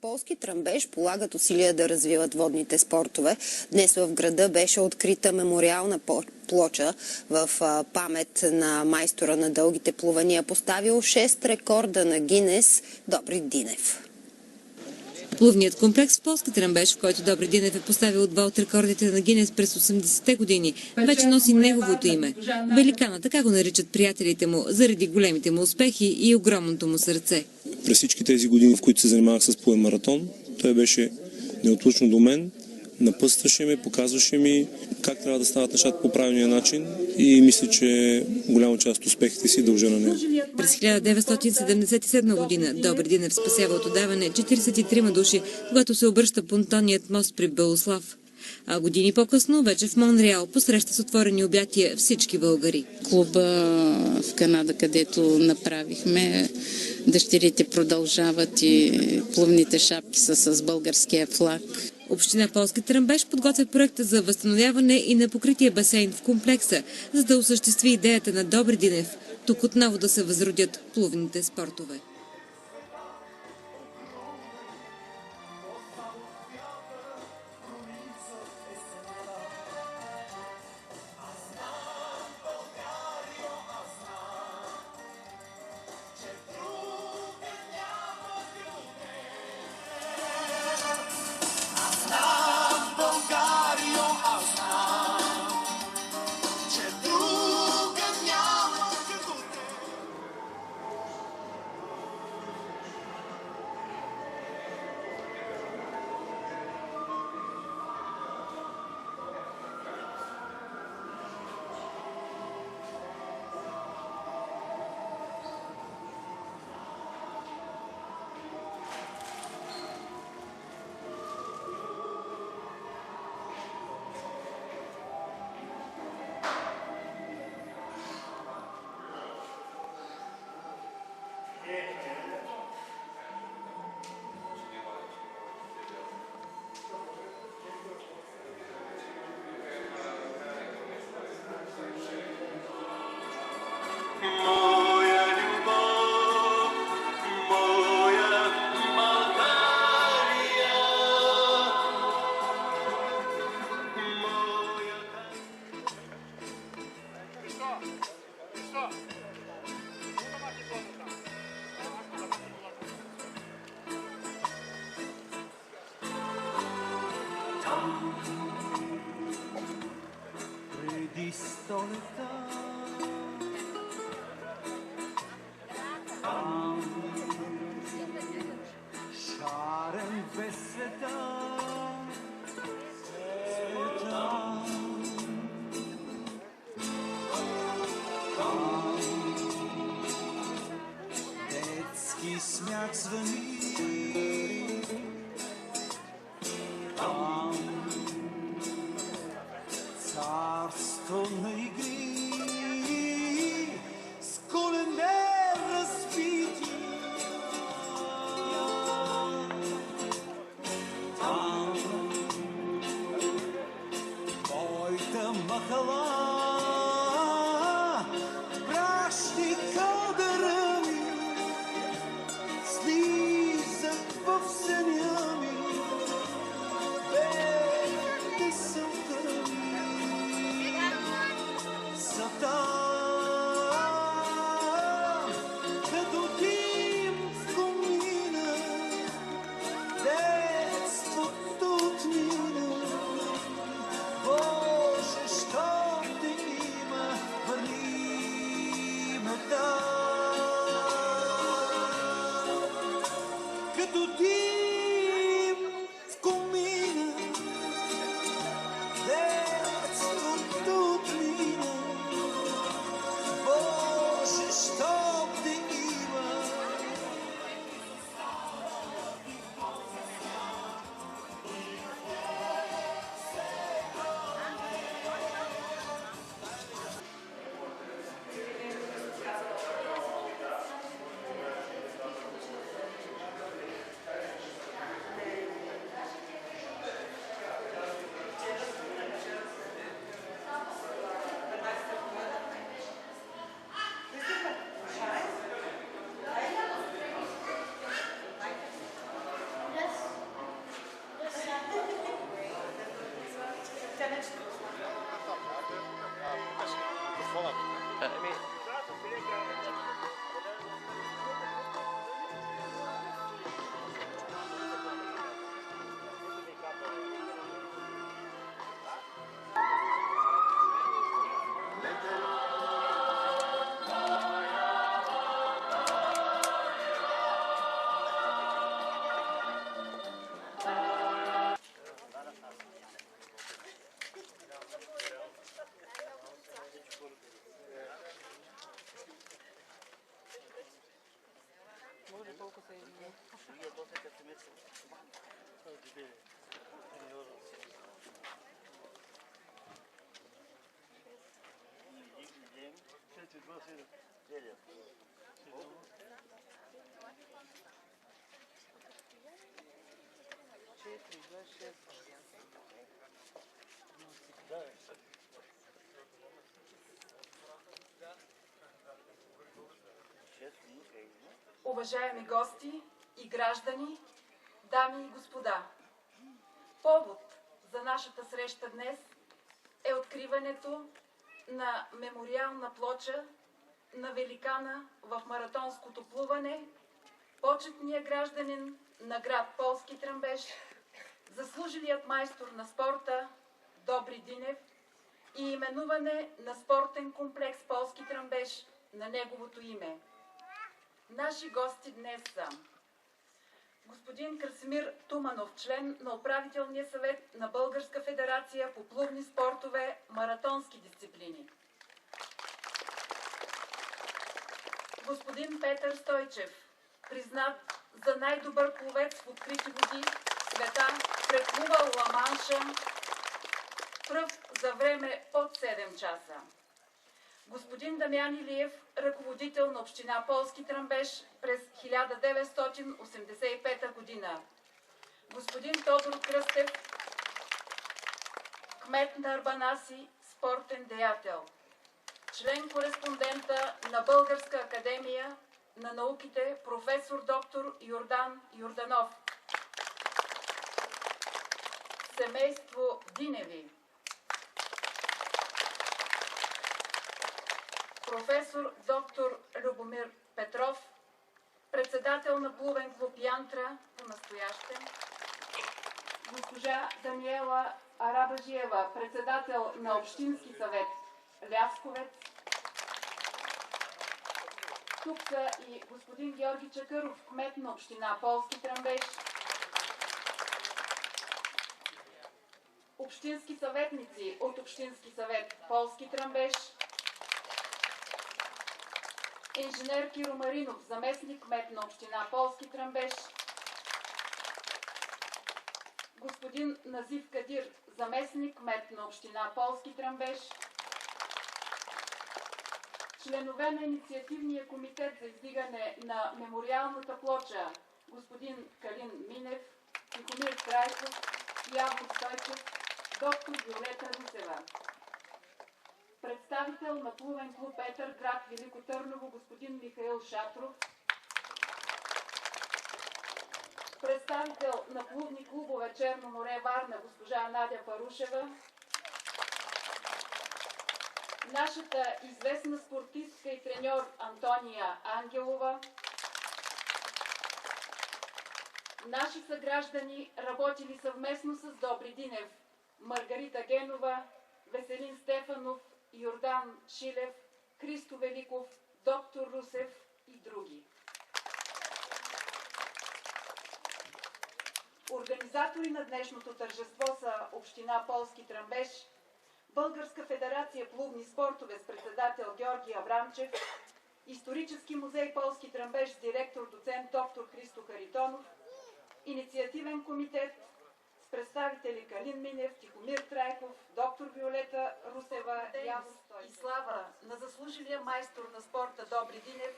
Полски тръмбеж полагат усилия да развиват водните спортове. Днес в града беше открита мемориална плоча в памет на майстора на дългите плувания, поставил 6 рекорда на Гинес Добри Динев. Плувният комплекс в Полски тръмбеж, в който Добри Динев е поставил два от рекордите на Гинес през 80-те години, вече носи неговото име. Великана, така го наричат приятелите му, заради големите му успехи и огромното му сърце. През всички тези години, в които се занимавах с плувен маратон, той беше неотлучно до мен, напъстваше ме, показваше ми как трябва да стават нещата по правилния начин и мисля, че голяма част от успехите си дължа на него. През 1977 година Добри Динев спасява от удаване 43 души, когато се обръща понтонният мост при Белослав. А години по-късно, вече в Монреал, посреща с отворени обятия всички българи. Клуба в Канада, където направихме, дъщерите продължават и плувните шапки са с българския флаг. Община Полски тръмбеж подготвя проекта за възстановяване и на покрития басейн в комплекса, за да осъществи идеята на Добри Динев, тук отново да се възродят плувните спортове. Преди 100 лета шарен без света, детски смях звъни. Царство на игри с колене разбити. Уважаеми гости и граждани, дами и господа! Повод за нашата среща днес е откриването на мемориална плоча на великана в маратонското плуване, почетния гражданин на град Полски Тръмбеш, заслужилият майстор на спорта Добри Динев и именуване на спортен комплекс Полски Тръмбеш на неговото име. Наши гости днес са господин Красимир Туманов, член на управителния съвет на Българска федерация по плувни спортове, маратонски дисциплини. Господин Петър Стойчев, признат за най-добър пловец в открити води в света, преплувал Ла-Манша, пръв за време под 7 часа. Господин Дамян Илиев, ръководител на община Полски Тръмбеш през 1985 година. Господин Тодор Кръстев, кмет на Арбанаси, спортен деятел. Член-кореспондента на Българска академия на науките професор доктор Йордан Йорданов. Семейство Диневи. Професор доктор Любомир Петров, председател на плувен клуб Янтра по настояще. Госпожа Даниела Арабажиева, председател на Общински съвет Лясковец. Тук са и господин Георги Чакъров, кмет на община Полски Тръмбеш. Общински съветници от Общински съвет Полски Тръмбеш. Инженер Киро Маринов, заместник кмет на община Полски Тръмбеш. Господин Назив Кадир, заместник кмет на община Полски Тръмбеш. Членове на инициативния комитет за издигане на мемориалната плоча господин Калин Минев, Тихомир Трайков, Явор Стойчев, доктор Виолета Русева. Представител на плувен клуб Петър, град Велико Търново, господин Михаил Шатров. Представител на плувни клубове Черно море, Варна, госпожа Надя Парушева. Нашата известна спортистка и треньор Антония Ангелова. Наши съграждани, работили съвместно с Добри Динев, Маргарита Генова, Веселин Стефанов, Йордан Шилев, Христо Великов, доктор Русев и други. Организатори на днешното тържество са Община Полски Тръмбеш, Българска федерация плувни спортове с председател Георги Абрамчев, Исторически музей Полски Тръмбеш с директор доцент доктор Христо Харитонов, Инициативен комитет с представители Калин Минев, Тихомир Трайков, доктор Виолета Русева и слава на заслужилия майстор на спорта Добри Динев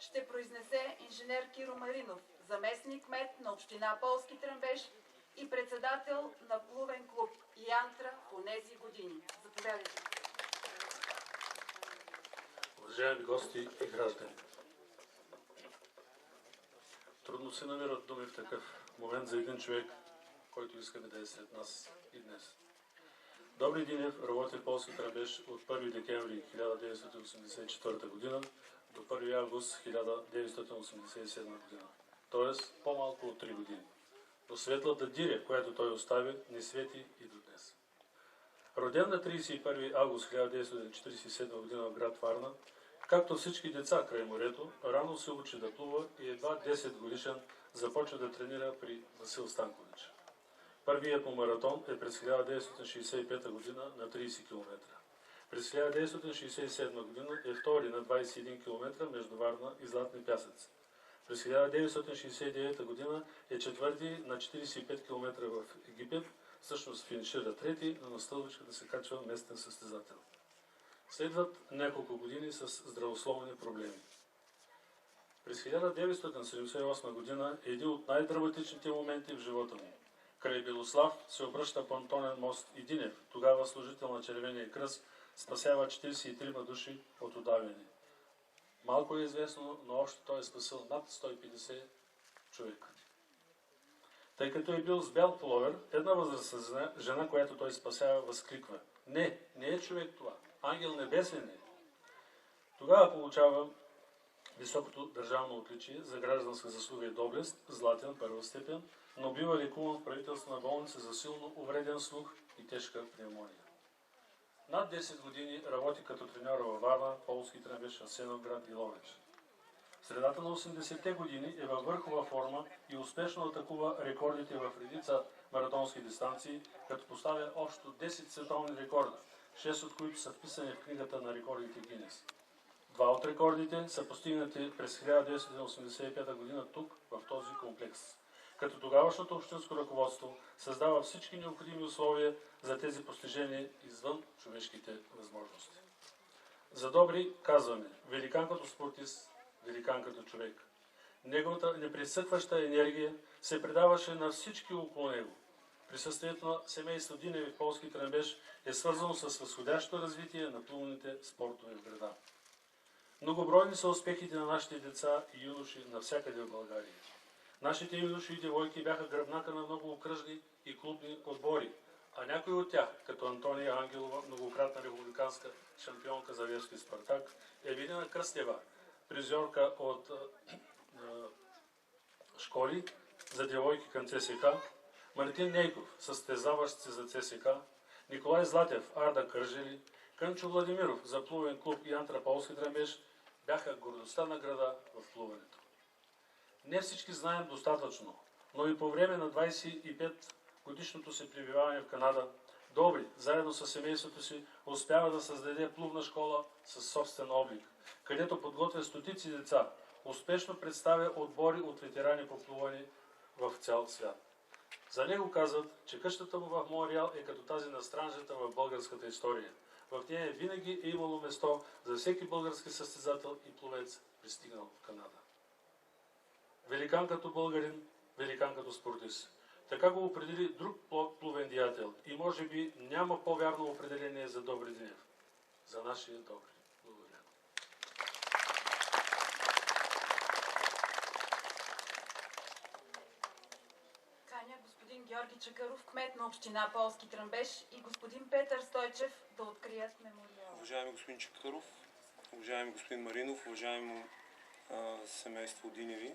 ще произнесе инженер Киро Маринов, заместник кмет на община Полски Тръмбеш и председател на плувен клуб Янтра по тези години. Заповядайте. Уважаеми гости и граждани, трудно се намират думи в такъв момент за един човек, който искаме да е сред нас и днес. Добри Динев работи в Полски Тръмбеш от 1 декември 1984 година до 1 август 1987 година, т.е. по-малко от 3 години. Но светлата диря, която той остави, не свети и до днес. Роден на 31 август 1947 година в град Варна, както всички деца край морето, рано се учи да плува и едва 10 годишен започва да тренира при Васил Станкович. Първият му маратон е през 1965 година на 30 км. През 1967 година е втори на 21 км между Варна и Златни пясъци. През 1969 година е четвърти на 45 км в Египет, всъщност финишира трети, но на стълбичката се качва местен състезател. Следват няколко години с здравословни проблеми. През 1978 година е един от най-драматичните моменти в живота му. Край Белослав се обръща понтонен мост и Динев, тогава служител на Червения кръст, спасява 43 души от удавяне. Малко е известно, но общо той е спасил над 150 човека. Тъй като е бил с бял пуловер, една възрастна жена, която той спасява, възкликва: не е човек това, ангел небесен е. Тогава получава високото държавно отличие за гражданска заслуга и доблест, златен първа степен, но бива лекуван в правителствена болница за силно увреден слух и тежка пневмония. Над 10 години работи като треньор във Варна, Полски тренбеж, Асеновград и Ловеч. В средата на 80-те години е във върхова форма и успешно атакува рекордите в редица маратонски дистанции, като поставя общо 10 световни рекорда, 6 от които са вписани в книгата на рекордите Гинес. Два от рекордите са постигнати през 1985 година тук, в този комплекс, като тогавашното общинско ръководство създава всички необходими условия за тези постижения извън човешките възможности. За Добри казваме: великан като спортист, великан като човек. Неговата непресъхваща енергия се предаваше на всички около него. Присъствието на семейство Диневи в полски тренбеж е свързано с възходящото развитие на плувните спортове в града. Многобройни са успехите на нашите деца и юноши навсякъде в България. Нашите юноши и девойки бяха гръбнака на много окръжни и клубни отбори, а някои от тях, като Антония Ангелова, многократна републиканска шампионка за Левски Спартак, Евелина Кръстева, призьорка от школи за девойки към ЦСК, Мартин Нейков, състезаващ се за ЦСК, Николай Златев, Арда Кържели, Кънчо Владимиров за плувен клуб и Антраполски тренбеж бяха гордостта на града в плуването. Не всички знаем достатъчно, но и по време на 25 годишното си пребиваване в Канада, Добри, заедно с семейството си, успява да създаде плувна школа със собствен облик, където подготвя стотици деца, успешно представя отбори от ветерани по плуване в цял свят. За него казват, че къщата му в Монреал е като тази на Странджата в българската история. В нея винаги е имало место за всеки български състезател и пловец, пристигнал в Канада. Великан като българин, великан като спортист. Така го определи друг плувен деятел и може би няма по-вярно определение за Добри Динев. За нашия Добри. Благодаря. Каня господин Георги Чакъров, кмет на община Полски тренбеж, и господин Петър Стойчев да открият мемориала. Уважаеми господин Чакъров, уважаеми господин Маринов, уважаемо семейство Диневи,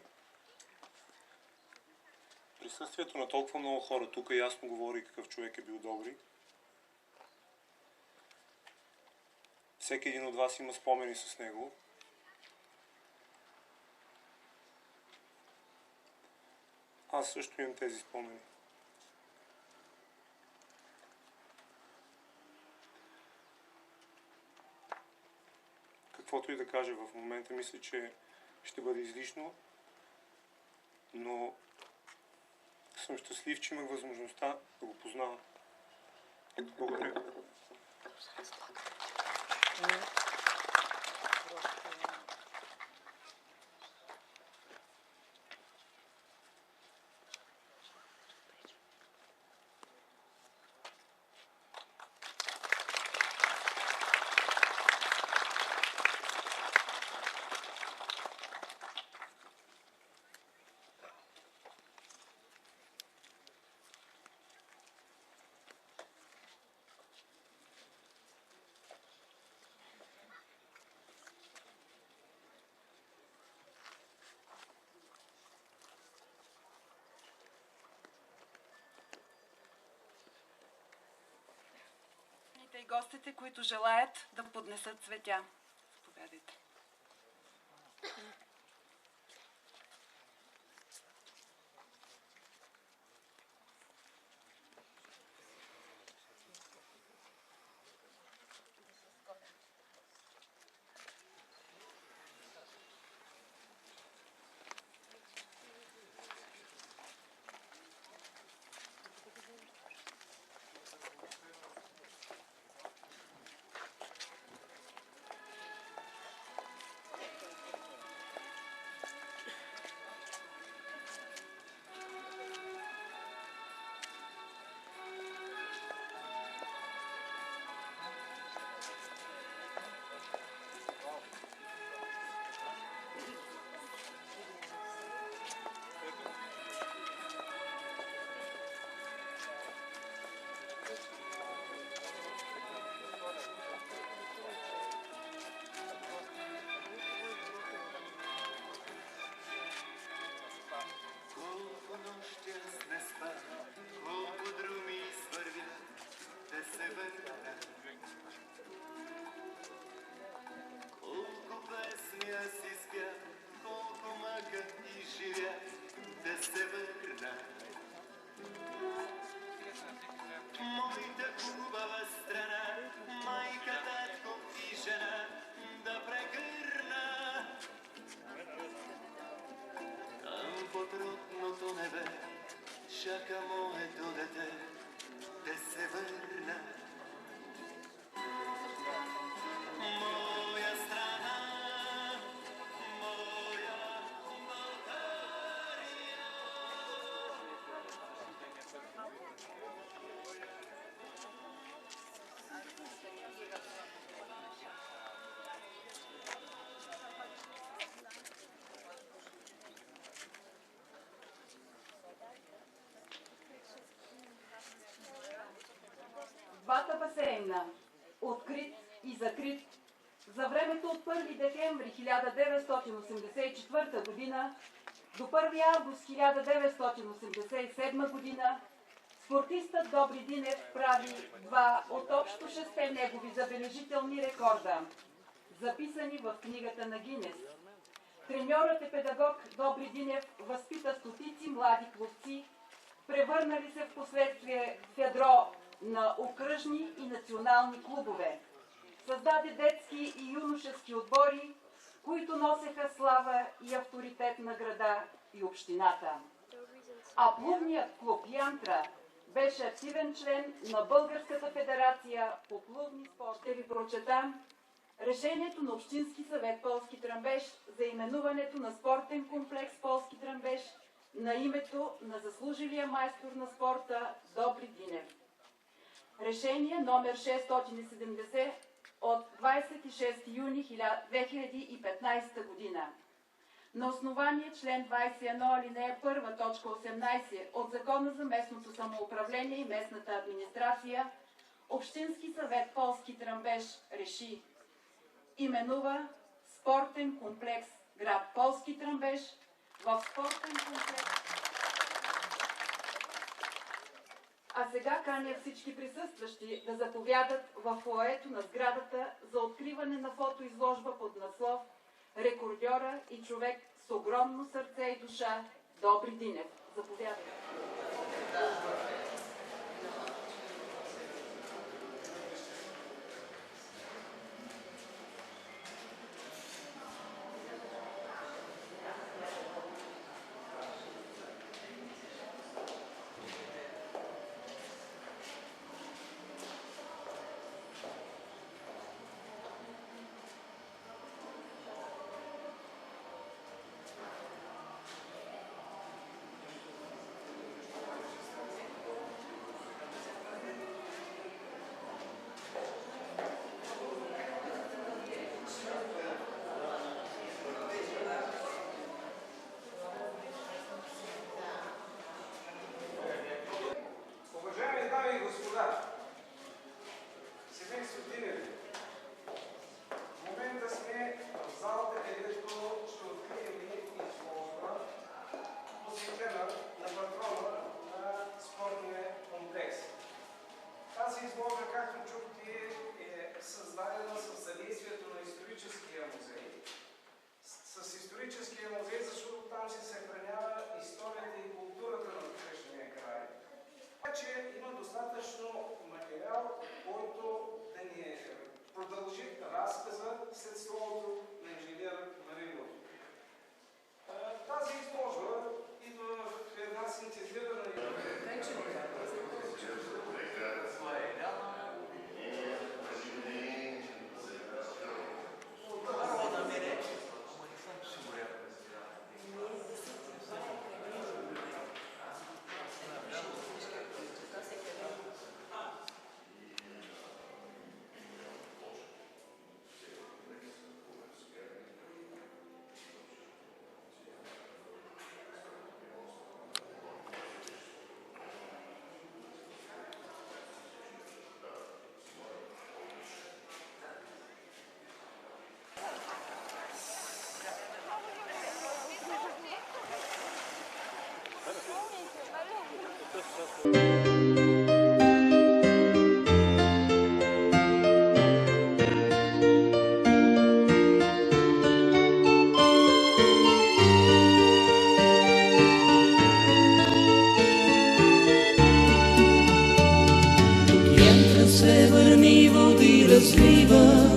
присъствието на толкова много хора тук ясно говори какъв човек е бил Добри. Всеки един от вас има спомени с него. Аз също имам тези спомени. Каквото и да кажа в момента, мисля, че ще бъде излишно, но съм щастлив, че имах възможността да го познавам. Благодаря. И гостите, които желаят да поднесат цветя. Заповядайте. небе чака моето дете да се върна. Моя страна, моя България. Двата басейна, открит и закрит, за времето от 1 декември 1984 година до 1 август 1987 година, спортистът Добри Динев прави два от общо 6 негови забележителни рекорда, записани в книгата на Гинес. Треньорът и педагог Добри Динев възпита стотици млади пловци, превърнали се в последствие в ядро на окръжни и национални клубове. Създаде детски и юношески отбори, които носеха слава и авторитет на града и общината. А плувният клуб Янтра беше активен член на Българската федерация по плувни спорт. Ще ви прочета решението на Общински съвет Полски Тръмбеш за именуването на спортен комплекс Полски Тръмбеш на името на заслужилия майстор на спорта Добри Динев. Решение номер 670 от 26 юни 2015 година. На основание член 21 алинея 1 точка 18 от Закона за местното самоуправление и местната администрация, Общински съвет Полски Тръмбеш реши: именува спортен комплекс град Полски Тръмбеш в спортен комплекс. А сега каня всички присъстващи да заповядат в фоайето на сградата за откриване на фотоизложба под наслов "Рекордьора и човек с огромно сърце и душа Добри Динев". Заповядайте. разлива,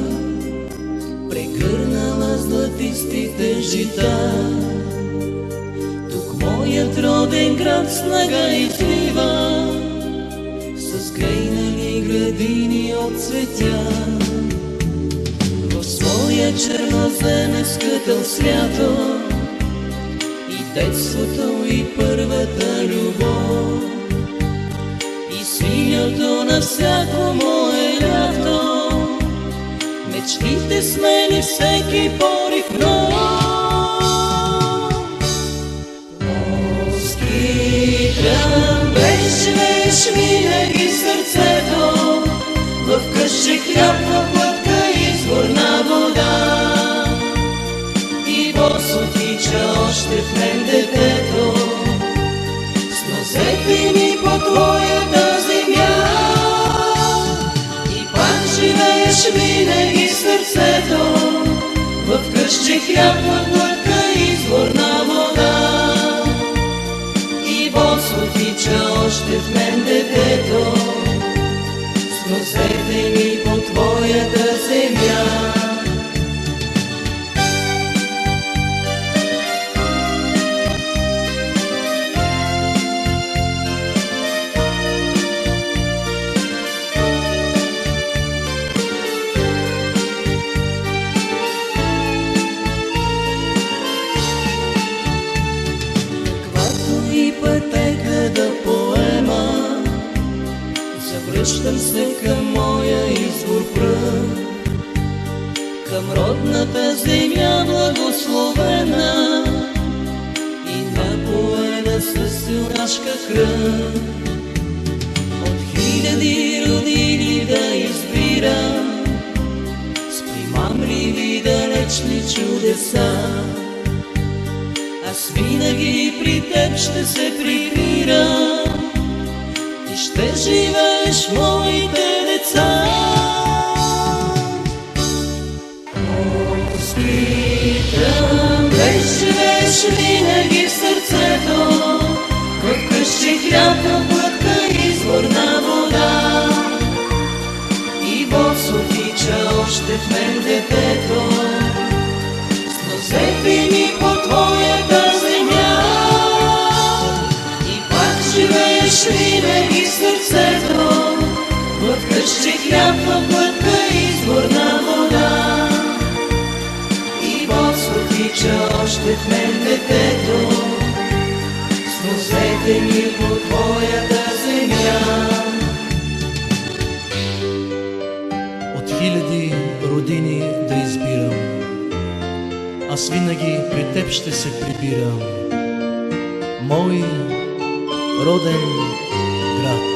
прегърнала златистите жита. Тук моят моят роден град снага излива, с грейнали градини от цветя. В своя черноземе скъпел свято и детството, и първата любов, и синьото на всяко мое лято. Мечтите смени всеки порив нов. Плоски тръмбеш, живееш винаги сърцето, в къще хляб, в глътка изворна вода. И босо тича още в мен детето, с нозете ми по твоята земя. И пак живееш винаги сърцето, в къще хляб, в глътка изворна вода. И босо тича още в мен детето, с нозете ми по твоята земя. Връщам се към моя извор пръв, към родната земя благословена и напоена с юнашка кръв. От хиляди родини да избирам, с примамливи далечни чудеса. Аз винаги при теб ще се прибирам, ще живееш моите деца. Плоски тръмбеш, живееш винаги в сърцето, в къще хляб, в глътка изворна вода. И босо тича още в мен детето, с нозете ми по твоята земя. И пак живееш винаги сърцето, в къще хляб, в глътка изворна вода. И босо тича още в мен детето, с нозете ми по твоята земя. От хиляди родини да избирам, аз винаги при теб ще се прибирам. Мой роден град.